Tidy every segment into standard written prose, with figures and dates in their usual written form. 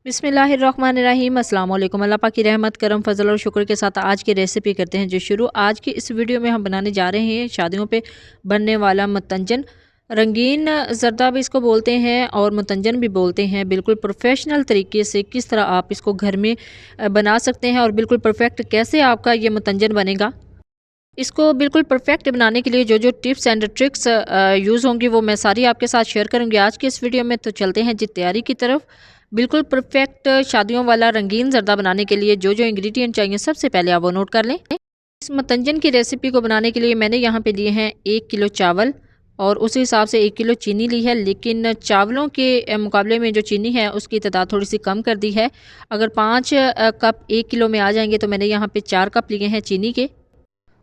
बिस्मिल्लाहिर्रहमानिर्रहीम अस्सलाम वालेकुम। अल्लाह पाक की रहमत करम फजल और शुक्र के साथ आज की रेसिपी करते हैं जो शुरू। आज की इस वीडियो में हम बनाने जा रहे हैं शादियों पे बनने वाला मतंजन। रंगीन ज़र्दा भी इसको बोलते हैं और मतंजन भी बोलते हैं। बिल्कुल प्रोफेशनल तरीके से किस तरह आप इसको घर में बना सकते हैं और बिल्कुल परफेक्ट कैसे आपका ये मतंजन बनेगा। इसको बिल्कुल परफेक्ट बनाने के लिए जो जो टिप्स एंड ट्रिक्स यूज़ होंगी वो मैं सारी आपके साथ शेयर करूंगी आज की इस वीडियो में। तो चलते हैं जी तैयारी की तरफ। बिल्कुल परफेक्ट शादियों वाला रंगीन ज़र्दा बनाने के लिए जो जो इंग्रेडिएंट चाहिए सबसे पहले आप वो नोट कर लें। इस मतंजन की रेसिपी को बनाने के लिए मैंने यहाँ पे लिए हैं 1 किलो चावल और उसी हिसाब से 1 किलो चीनी ली है। लेकिन चावलों के मुकाबले में जो चीनी है उसकी तादाद थोड़ी सी कम कर दी है। अगर 5 कप 1 किलो में आ जाएंगे तो मैंने यहाँ पे 4 कप लिए हैं चीनी के।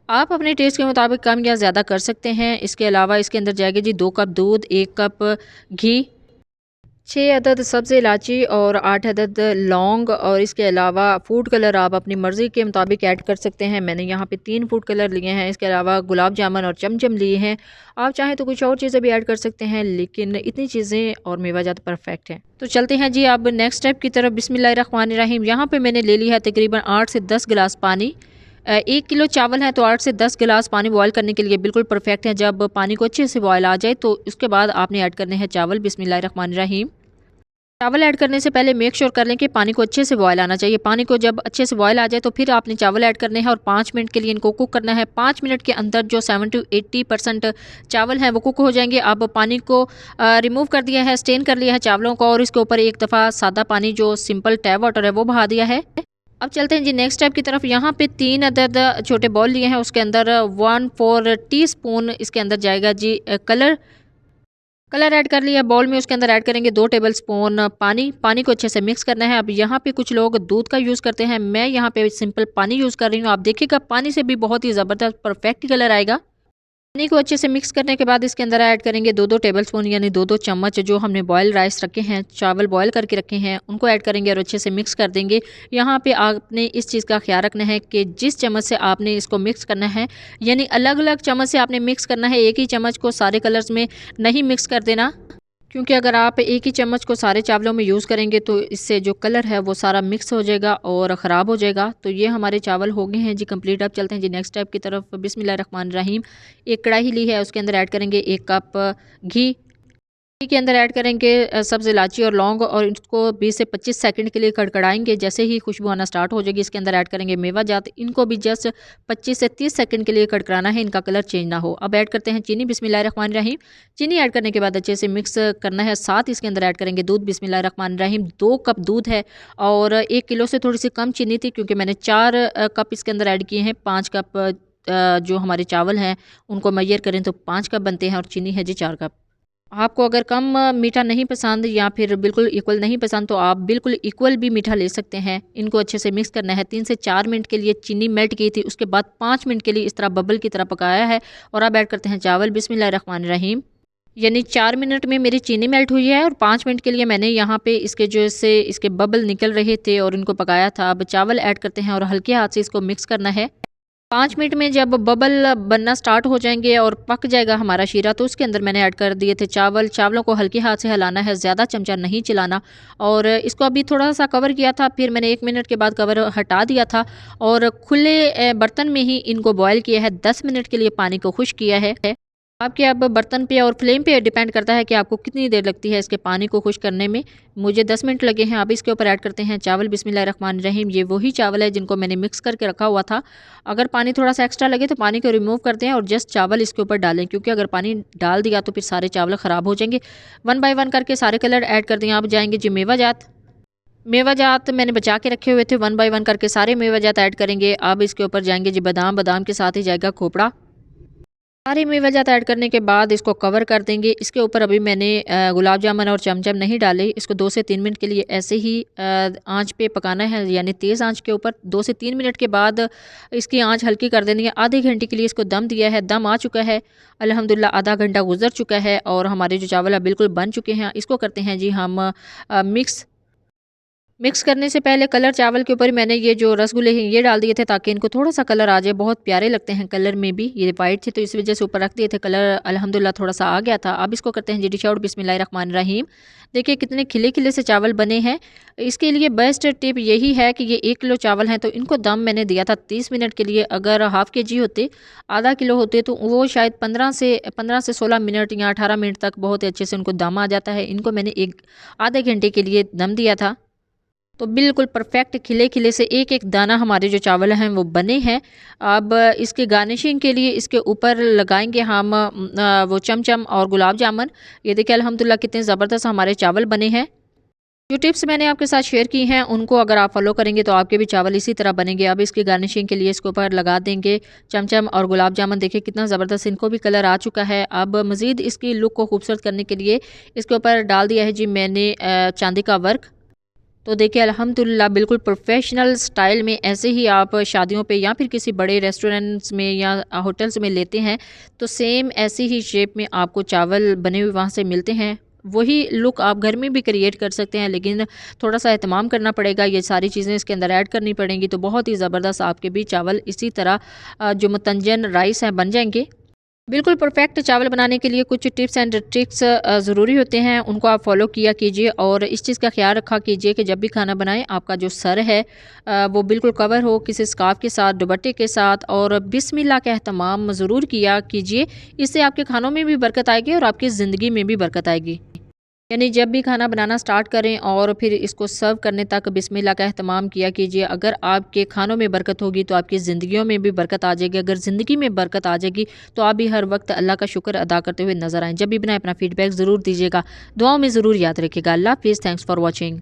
आप अपने टेस्ट के मुताबिक कम या ज़्यादा कर सकते हैं। इसके अलावा इसके अंदर जाएगा जी 2 कप दूध, 1 कप घी, 6 अदद सब्ज़ इलायची और 8 अदद लौंग और इसके अलावा फूड कलर आप अपनी मर्ज़ी के मुताबिक ऐड कर सकते हैं। मैंने यहाँ पे 3 फूड कलर लिए हैं। इसके अलावा गुलाब जामुन और चमचम लिए हैं। आप चाहें तो कुछ और चीज़ें भी ऐड कर सकते हैं, लेकिन इतनी चीज़ें और मेवा जात परफेक्ट हैं। तो चलते हैं जी अब नेक्स्ट स्टेप की तरफ। बिस्मिल्लाहिर्रहमानिर्रहीम। यहाँ पे मैंने ले लिया है तकरीबन 8 से 10 गिलास पानी। 1 किलो चावल है तो 8 से 10 गिलास पानी बॉयल करने के लिए बिल्कुल परफेक्ट है। जब पानी को अच्छे से बॉयल आ जाए तो उसके बाद आपने ऐड करने हैं चावल। बिस्मिल्लाहिर्रहमानिर्रहीम। चावल ऐड करने से पहले मेक श्योर कर लें कि पानी को अच्छे से बॉयल आना चाहिए। पानी को जब अच्छे से बॉयल आ जाए तो फिर आपने चावल ऐड करने हैं और 5 मिनट के लिए इनको कुक करना है। 5 मिनट के अंदर जो 70 to 80% चावल हैं वो कुक हो जाएंगे। अब पानी को रिमूव कर दिया है, स्टेन कर लिया है चावलों को और इसके ऊपर एक दफ़ा सादा पानी जो सिंपल टैप वाटर है वो बहा दिया है। अब चलते हैं जी नेक्स्ट स्टेप की तरफ। यहाँ पे 3 अदद छोटे बॉल लिए हैं। उसके अंदर 1/4 टीस्पून इसके अंदर जाएगा जी कलर ऐड कर लिया बाउल में। उसके अंदर ऐड करेंगे 2 टेबल स्पून पानी को अच्छे से मिक्स करना है। अब यहाँ पे कुछ लोग दूध का यूज़ करते हैं, मैं यहाँ पे सिंपल पानी यूज़ कर रही हूँ। आप देखिएगा पानी से भी बहुत ही ज़बरदस्त परफेक्ट कलर आएगा। पानी को अच्छे से मिक्स करने के बाद इसके अंदर ऐड करेंगे 2-2 टेबल स्पून यानी 2-2 चम्मच जो हमने बॉयल राइस रखे हैं, चावल बॉयल करके रखे हैं, उनको ऐड करेंगे और अच्छे से मिक्स कर देंगे। यहाँ पे आपने इस चीज़ का ख्याल रखना है कि जिस चम्मच से आपने इसको मिक्स करना है यानी अलग अलग चम्मच से आपने मिक्स करना है। एक ही चम्मच को सारे कलर्स में नहीं मिक्स कर देना, क्योंकि अगर आप एक ही चम्मच को सारे चावलों में यूज़ करेंगे तो इससे जो कलर है वो सारा मिक्स हो जाएगा और ख़राब हो जाएगा। तो ये हमारे चावल हो गए हैं जी कंप्लीट। अब चलते हैं जी नेक्स्ट स्टेप की तरफ। बिस्मिल्लाहिर्रहमानिर्रहीम। एक कढ़ाई ली है, उसके अंदर ऐड करेंगे 1 कप घी। घी के अंदर ऐड करेंगे सब्ज़ इलायची और लौंग और इसको 20 से 25 सेकंड के लिए कड़कड़ाएंगे। जैसे ही खुशबू आना स्टार्ट हो जाएगी इसके अंदर ऐड करेंगे मेवा जात। इनको भी जस्ट 25 से 30 सेकंड के लिए कड़कड़ाना है, इनका कलर चेंज ना हो। अब ऐड करते हैं चीनी। बिस्मिल्लाहिर्रहमानिर्रहीम। चीनी ऐड करने के बाद अच्छे से मिक्स करना है। साथ इसके अंदर ऐड करेंगे दूध। बिस्मिल्लाहिर्रहमानिर्रहीम। 2 कप दूध है और 1 किलो से थोड़ी सी कम चीनी थी क्योंकि मैंने 4 कप इसके अंदर ऐड किए हैं। 5 कप जो हमारे चावल हैं उनको मैयर करें तो 5 कप बनते हैं और चीनी है जी 4 कप। आपको अगर कम मीठा नहीं पसंद या फिर बिल्कुल इक्वल नहीं पसंद तो आप बिल्कुल इक्वल भी मीठा ले सकते हैं। इनको अच्छे से मिक्स करना है। 3 से 4 मिनट के लिए चीनी मेल्ट की थी, उसके बाद 5 मिनट के लिए इस तरह बबल की तरह पकाया है और अब ऐड करते हैं चावल। बिस्मिल्लाहिर्रहमानिर्रहीम। यानी 4 मिनट में मेरी चीनी मेल्ट हुई है और 5 मिनट के लिए मैंने यहाँ पे इसके जो से इसके बबल निकल रहे थे और इनको पकाया था। अब चावल ऐड करते हैं और हल्के हाथ से इसको मिक्स करना है। 5 मिनट में जब बबल बनना स्टार्ट हो जाएंगे और पक जाएगा हमारा शीरा तो उसके अंदर मैंने ऐड कर दिए थे चावल। चावलों को हल्के हाथ से हिलाना है, ज़्यादा चमचा नहीं चलाना। और इसको अभी थोड़ा सा कवर किया था, फिर मैंने 1 मिनट के बाद कवर हटा दिया था और खुले बर्तन में ही इनको बॉयल किया है। 10 मिनट के लिए पानी को खुश्क किया है। आपके अब बर्तन पे और फ्लेम पे डिपेंड करता है कि आपको कितनी देर लगती है इसके पानी को खुश करने में। मुझे 10 मिनट लगे हैं। अब इसके ऊपर ऐड करते हैं चावल। बिस्मिल्लाहिर्रहमानिर्रहीम। ये वही चावल है जिनको मैंने मिक्स करके रखा हुआ था। अगर पानी थोड़ा सा एक्स्ट्रा लगे तो पानी को रिमूव कर दें और जस्ट चावल इसके ऊपर डालें, क्योंकि अगर पानी डाल दिया तो फिर सारे चावल ख़राब हो जाएंगे। 1 बाय 1 करके सारे कलर ऐड कर दें। अब जाएंगे जी मेवा जात मैंने बचा के रखे हुए थे। 1 बाय 1 करके सारे मेवा जात ऐड करेंगे। अब इसके ऊपर जाएंगे जी बादाम के साथ ही जाएगा खोपड़ा। सारी मेवाजात ऐड करने के बाद इसको कवर कर देंगे। इसके ऊपर अभी मैंने गुलाब जामुन और चमचम नहीं डाले। इसको 2 से 3 मिनट के लिए ऐसे ही आंच पे पकाना है, यानी तेज़ आंच के ऊपर। 2 से 3 मिनट के बाद इसकी आंच हल्की कर देनी है। आधे घंटे के लिए इसको दम दिया है, दम आ चुका है अल्हम्दुलिल्लाह। आधा घंटा गुजर चुका है और हमारे जो चावल है बिल्कुल बन चुके हैं। इसको करते हैं जी हम मिक्स। मिक्स करने से पहले कलर चावल के ऊपर मैंने ये जो रसगुल्ले हैं ये डाल दिए थे ताकि इनको थोड़ा सा कलर आ जाए। बहुत प्यारे लगते हैं कलर में भी, ये वाइट थे तो इस वजह से ऊपर रख दिए थे। कलर अल्हम्दुलिल्लाह थोड़ा सा आ गया था। अब इसको करते हैं जी डिश आउट। बिस्मिल्लाहिर्रहमानिर्रहीम। देखिए कितने खिले खिले से चावल बने हैं। इसके लिए बेस्ट टिप यही है कि ये 1 किलो चावल हैं तो इनको दम मैंने दिया था 30 मिनट के लिए। अगर हाफ़ केजी होते, आधा किलो होते तो वो शायद 15 से 16 मिनट या 18 मिनट तक बहुत अच्छे से उनको दम आ जाता है। इनको मैंने एक आधे घंटे के लिए दम दिया था। तो बिल्कुल परफेक्ट खिले खिले से एक एक दाना हमारे जो चावल हैं वो बने हैं। अब इसके गार्निशिंग के लिए इसके ऊपर लगाएंगे हम वो चमचम और गुलाब जामुन। ये देखिए अल्हम्दुलिल्लाह कितने ज़बरदस्त हमारे चावल बने हैं। जो टिप्स मैंने आपके साथ शेयर की हैं उनको अगर आप फॉलो करेंगे तो आपके भी चावल इसी तरह बनेंगे। अब इसकी गार्निशिंग के लिए इसके ऊपर लगा देंगे चमचम और गुलाब जामुन। देखिए कितना ज़बरदस्त इनको भी कलर आ चुका है। अब मज़ीद इसकी लुक को खूबसूरत करने के लिए इसके ऊपर डाल दिया है जी मैंने चांदी का वर्क। तो देखिए अल्हम्दुलिल्लाह बिल्कुल प्रोफेशनल स्टाइल में ऐसे ही आप शादियों पे या फिर किसी बड़े रेस्टोरेंट्स में या होटल्स में लेते हैं तो सेम ऐसी ही शेप में आपको चावल बने हुए वहाँ से मिलते हैं। वही लुक आप घर में भी क्रिएट कर सकते हैं, लेकिन थोड़ा सा एहतमाम करना पड़ेगा, ये सारी चीज़ें इसके अंदर ऐड करनी पड़ेंगी तो बहुत ही ज़बरदस्त आपके भी चावल इसी तरह जो मुतंजन राइस हैं बन जाएंगे। बिल्कुल परफेक्ट चावल बनाने के लिए कुछ टिप्स एंड ट्रिक्स ज़रूरी होते हैं, उनको आप फॉलो किया कीजिए और इस चीज़ का ख्याल रखा कीजिए कि जब भी खाना बनाएं आपका जो सर है वो बिल्कुल कवर हो किसी स्कार्फ के साथ, दुपट्टे के साथ, और बिस्मिल्लाह का एहतमाम ज़रूर किया कीजिए। इससे आपके खानों में भी बरकत आएगी और आपकी ज़िंदगी में भी बरकत आएगी। यानी जब भी खाना बनाना स्टार्ट करें और फिर इसको सर्व करने तक बिस्मिल्लाह का एहतमाम किया कीजिए। अगर आपके खानों में बरकत होगी तो आपकी ज़िंदगियों में भी बरकत आ जाएगी। अगर ज़िंदगी में बरकत आ जाएगी तो आप भी हर वक्त अल्लाह का शुक्र अदा करते हुए नज़र आएँ। जब भी बनाए अपना फीडबैक ज़रूर दीजिएगा, दुआओं में ज़रूर याद रखिएगा। अल्लाह हाफ़िज़। Thanks for watching.